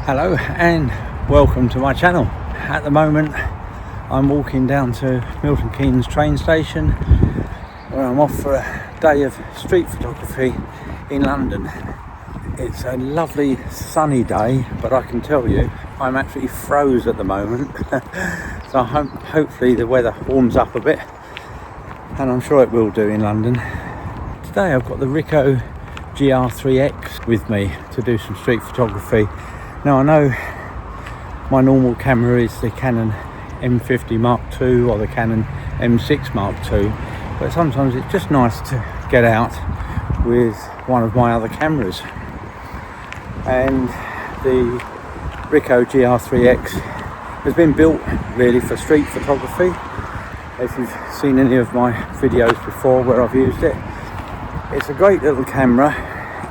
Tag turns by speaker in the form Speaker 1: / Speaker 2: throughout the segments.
Speaker 1: Hello and welcome to my channel. At the moment I'm walking down to Milton Keynes train station where I'm off for a day of street photography in London. It's a lovely sunny day, but I can tell you I'm absolutely froze at the moment. So hopefully the weather warms up a bit, and I'm sure it will do in London. Today I've got the Ricoh GRiiix with me to do some street photography. Now I know my normal camera is the Canon M50 Mark II or the Canon M6 Mark II, but sometimes it's just nice to get out with one of my other cameras. And the Ricoh GRiiix has been built really for street photography. If you've seen any of my videos before where I've used it, it's a great little camera.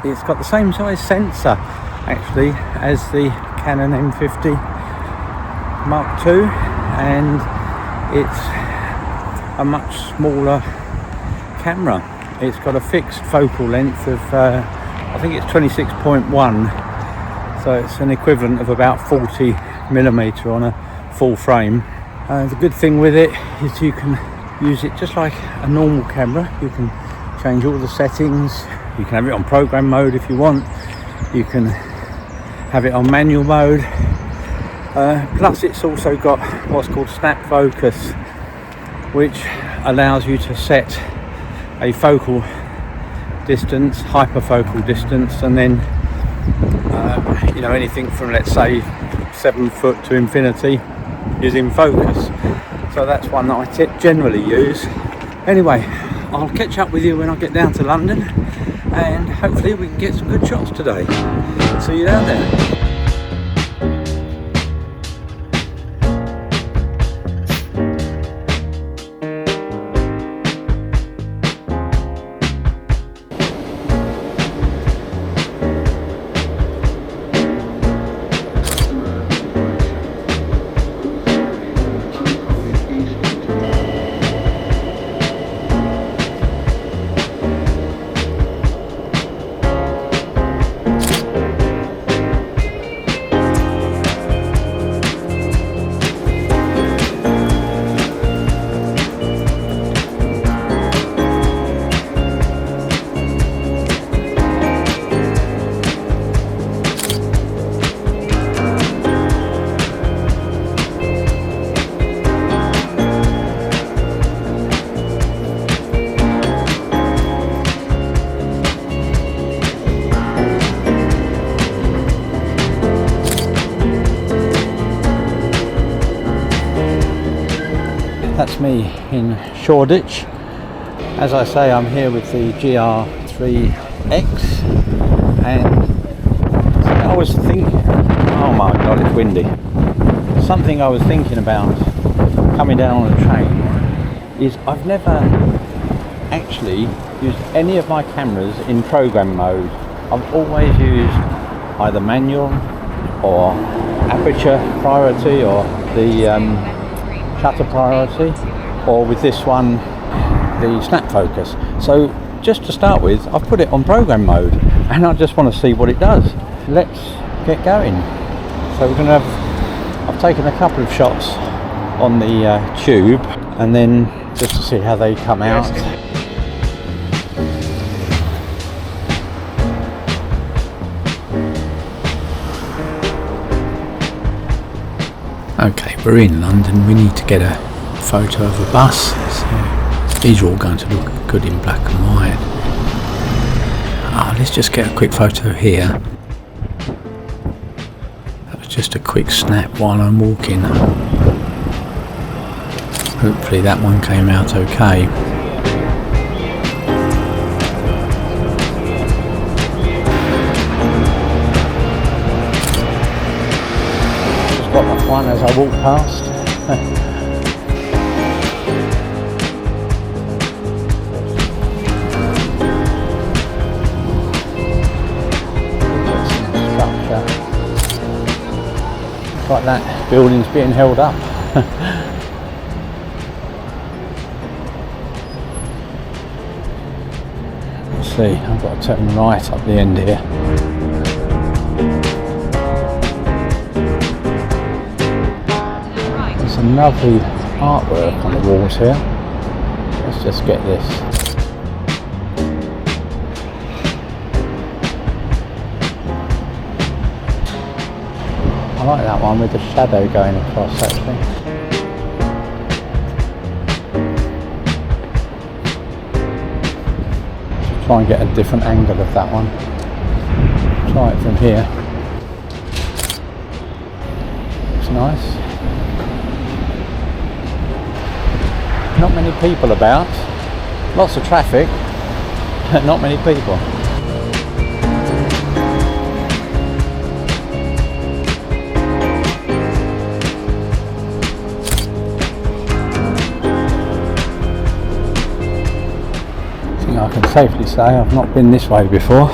Speaker 1: It's got the same size sensor actually as the Canon M50 Mark II, and it's a much smaller camera. It's got a fixed focal length of I think it's 26.1, so it's an equivalent of about 40mm on a full frame. The good thing with it is you can use it just like a normal camera. You can change all the settings. You can have it on program mode if you want. You can have it on manual mode. Plus it's also got what's called snap focus, which allows you to set a focal distance, hyperfocal distance, and then anything from, let's say, 7 foot to infinity is in focus. So that's one that I generally use. Anyway, I'll catch up with you when I get down to London, and hopefully we can get some good shots today. See you down there. That's me in Shoreditch. As I say, I'm here with the GRiiix, and I was thinking, oh my god, it's windy. Something I was thinking about coming down on a train is I've never actually used any of my cameras in program mode. I've always used either manual or aperture priority or the shutter priority, or with this one the snap focus. So just to start with, I've put it on program mode and I just want to see what it does. Let's get going. So we're going to have, I've taken a couple of shots on the tube, and then just to see how they come out. Okay, we're in London. We need to get a photo of a bus. So these are all going to look good in black and white. Let's just get a quick photo here. That was just a quick snap while I'm walking. Hopefully that one came out okay. Got that one as I walk past. Structure. Looks like that building's being held up. Let's see, I've got to turn right up the end here. some lovely artwork on the walls here. Let's just get this. I like that one with the shadow going across actually. Try and get a different angle of that one. Try it from here. Looks nice. Not many people about. Lots of traffic, but not many people. I can safely say I've not been this way before.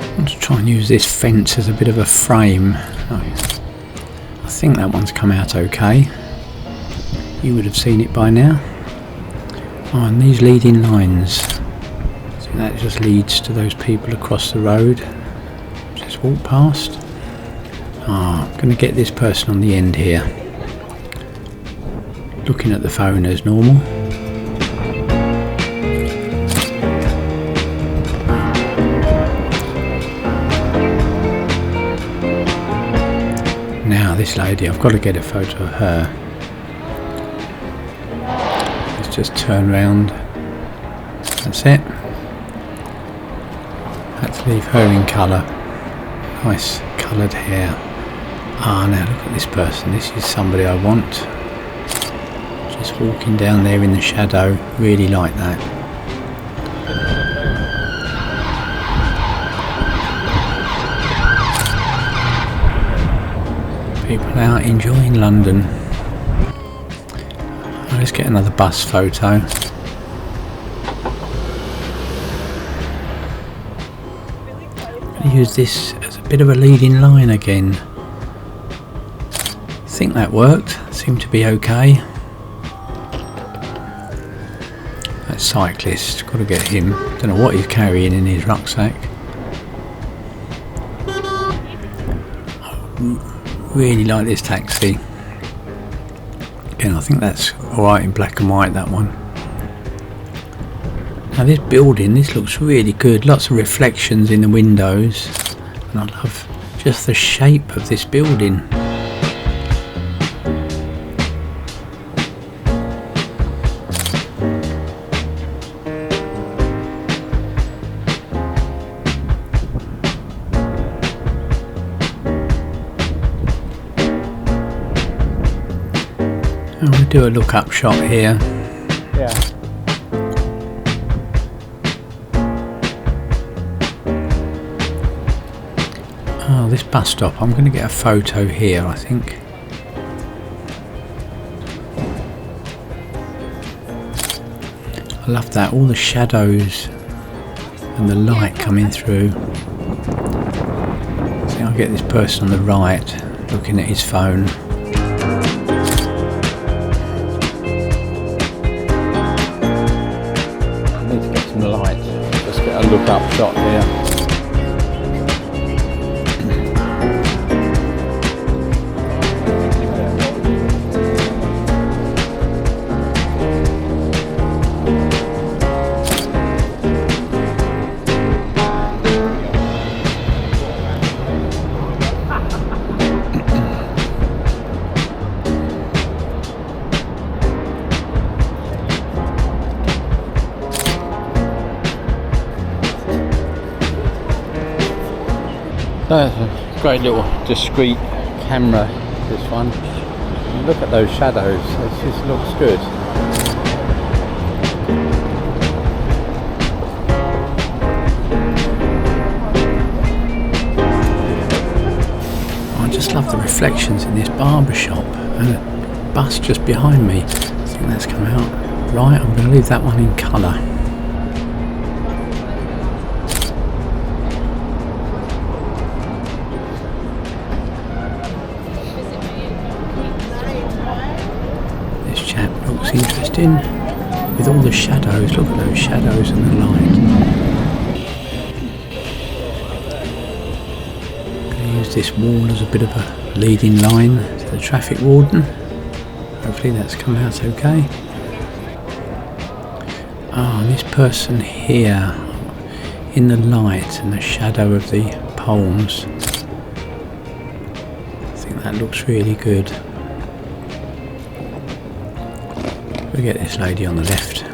Speaker 1: I want to try and use this fence as a bit of a frame. I think that one's come out okay. You would have seen it by now. Oh, and these leading lines, so that just leads to those people across the road. Just walk past. I'm going to get this person on the end here, looking at the phone as normal. Now this lady, I've got to get a photo of her. Just turn round. That's it. Let's leave her in colour. Nice coloured hair. Ah, now look at this person. This is somebody I want. Just walking down there in the shadow. Really like that. People out enjoying London. Let's get another bus photo. I'm going to use this as a bit of a leading line again. I think that worked. Seemed to be okay. That cyclist, got to get him. Don't know what he's carrying in his rucksack. I really like this taxi. Again, I think that's alright in black and white, that one. Now this building, this looks really good. Lots of reflections in the windows. And I love just the shape of this building. We'll do a look up shot here. Yeah. Oh, this bus stop. I'm going to get a photo here, I think. I love that. All the shadows and the light coming through. I think I'll get this person on the right looking at his phone. A look up shot here. That's a great little discreet camera, this one. Look at those shadows, it just looks good. I just love the reflections in this barber shop and a bus just behind me. I think that's come out. Right, I'm going to leave that one in colour. interesting with all the shadows. Look at those shadows and the light. I'm going to use this wall as a bit of a leading line to the traffic warden. Hopefully that's come out okay. And this person here in the light and the shadow of the palms, I think that looks really good. We get this lady on the left.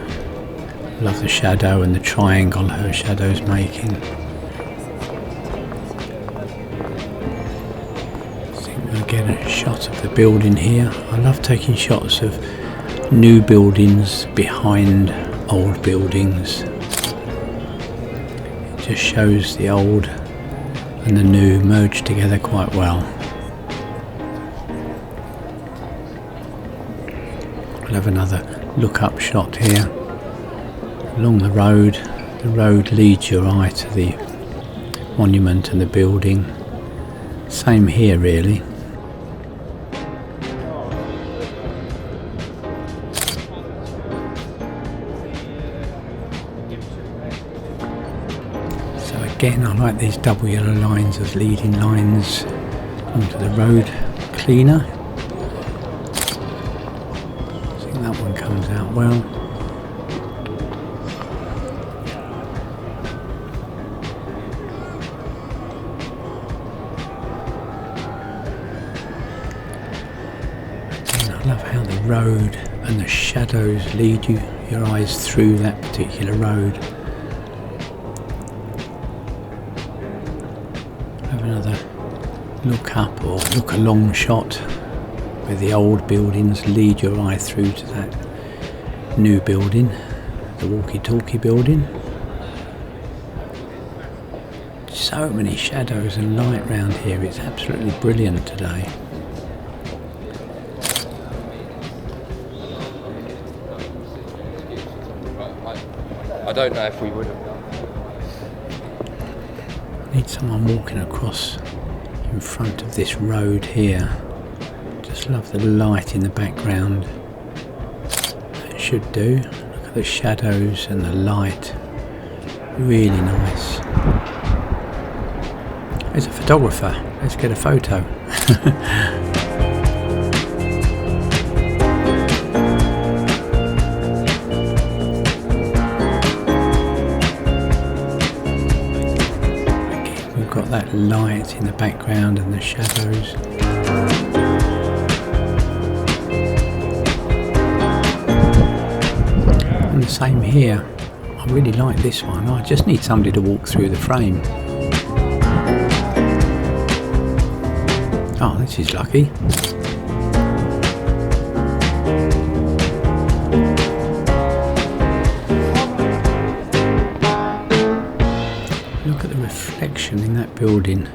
Speaker 1: Love the shadow and the triangle her shadow's making. I think we'll get a shot of the building here. I love taking shots of new buildings behind old buildings. It just shows the old and the new merged together quite well. We'll have another look up shot here along the road. The road leads your eye to the monument and the building. Same here really. So again, I like these double yellow lines as leading lines onto the road cleaner. That one comes out well. Again, I love how the road and the shadows lead your eyes through that particular road. Have another look up or look along shot where the old buildings lead your eye through to that new building, the walkie-talkie building. So many shadows and light round here, it's absolutely brilliant today.
Speaker 2: I don't know if we would have done.
Speaker 1: Need someone walking across in front of this road here. Just love the light in the background. That should do. Look at the shadows and the light. Really nice. There's a photographer. Let's get a photo. Again, we've got that light in the background and the shadows. And the same here. I really like this one. I just need somebody to walk through the frame. Oh, this is lucky. Look at the reflection in that building.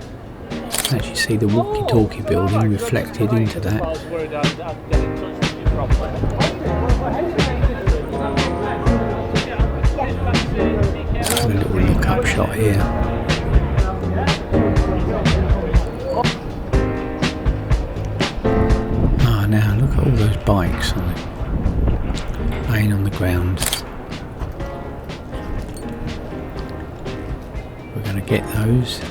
Speaker 1: You can actually see the walkie-talkie building reflected into that. A little look up shot here. Ah, now look at all those bikes on it, laying on the ground. We're going to get those.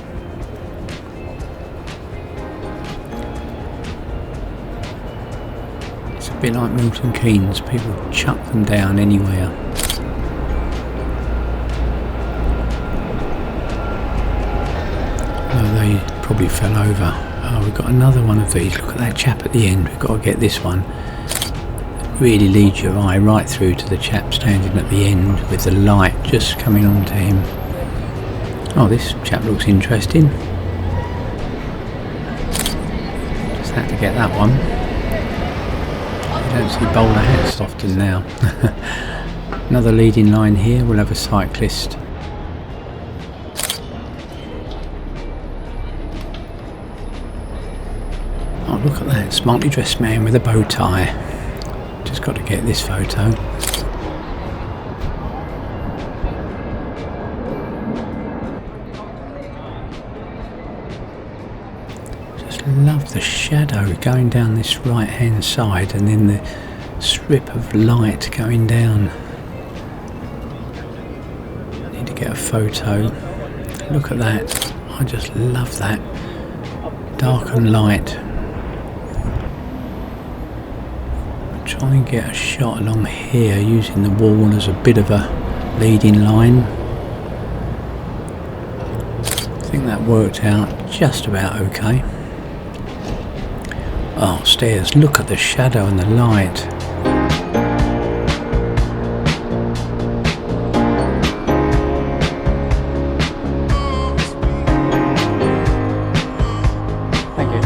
Speaker 1: It's a bit like Milton Keynes, people chuck them down anywhere. They probably fell over. Oh, we've got another one of these. Look at that chap at the end. We've got to get this one. It really leads your eye right through to the chap standing at the end with the light just coming on to him. Oh, this chap looks interesting. Just had to get that one. You don't see bowler hats often now. Another leading line here. We'll have a cyclist. Oh, look at that, smartly dressed man with a bow tie. Just got to get this photo. Just love the shadow going down this right hand side and then the strip of light going down. Need to get a photo. Look at that. I just love that. Dark and light. Try and get a shot along here using the wall as a bit of a leading line. I think that worked out just about okay. Oh, stairs, look at the shadow and the light. Thank you.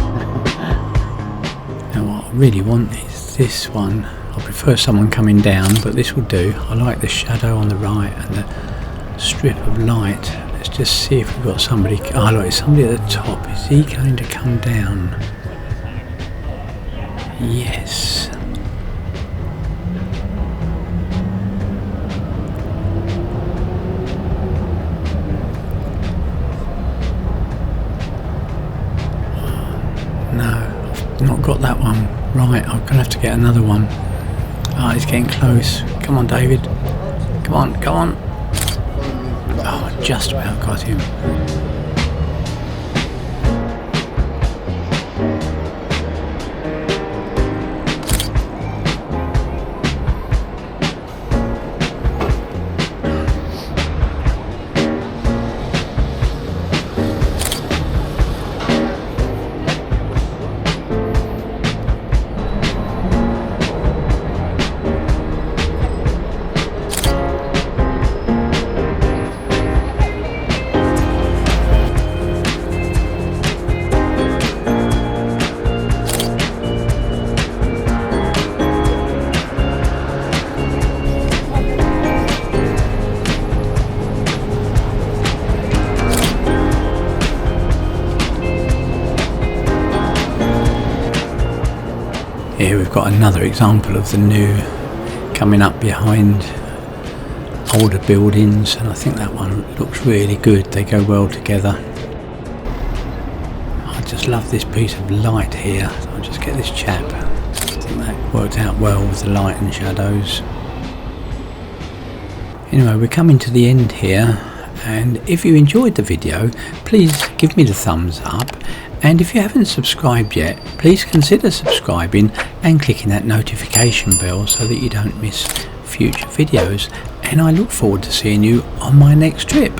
Speaker 1: Now what I really want is this one. I prefer someone coming down, but this will do. I like the shadow on the right and the strip of light. Let's just see if we've got somebody. Oh look, somebody at the top. Is he going to come down? Yes. No, I've not got that one. Right, I'm gonna have to get another one. Ah, he's getting close. Come on, David. Come on, come on. Oh, I just about got him. Here we've got another example of the new coming up behind older buildings, and I think that one looks really good. They go well together. I just love this piece of light here. So I'll just get this chap. I think that worked out well with the light and shadows. Anyway, we're coming to the end here, and if you enjoyed the video, please give me the thumbs up. And if you haven't subscribed yet, please consider subscribing and clicking that notification bell so that you don't miss future videos. And I look forward to seeing you on my next trip.